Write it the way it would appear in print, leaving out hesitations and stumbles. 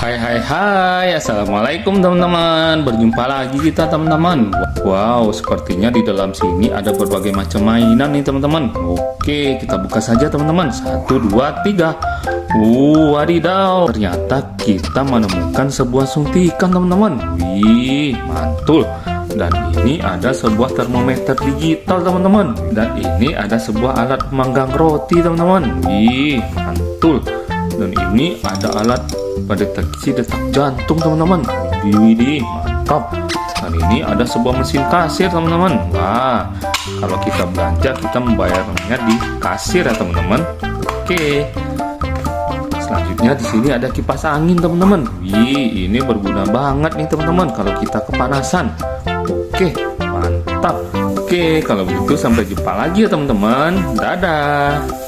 Hai, assalamualaikum teman-teman. Berjumpa lagi kita teman-teman. Wow, sepertinya di dalam sini ada berbagai macam mainan nih teman-teman. Oke, kita buka saja teman-teman. 1, 2, 3. Wadidaw, ternyata kita menemukan sebuah suntikan teman-teman. Wih, mantul. Dan ini ada sebuah termometer digital teman-teman. Dan ini ada sebuah alat pemanggang roti teman-teman. Wih, mantul. Dan ini ada alat pendeteksi detak jantung teman-teman. Widih, mantap. Dan ini ada sebuah mesin kasir teman-teman. Wah, kalau kita belanja kita membayarnya di kasir ya teman-teman. Oke. Selanjutnya di sini ada kipas angin teman-teman. Wih, ini berguna banget nih teman-teman kalau kita kepanasan. Oke, mantap. Oke, kalau begitu sampai jumpa lagi ya teman-teman. Dadah.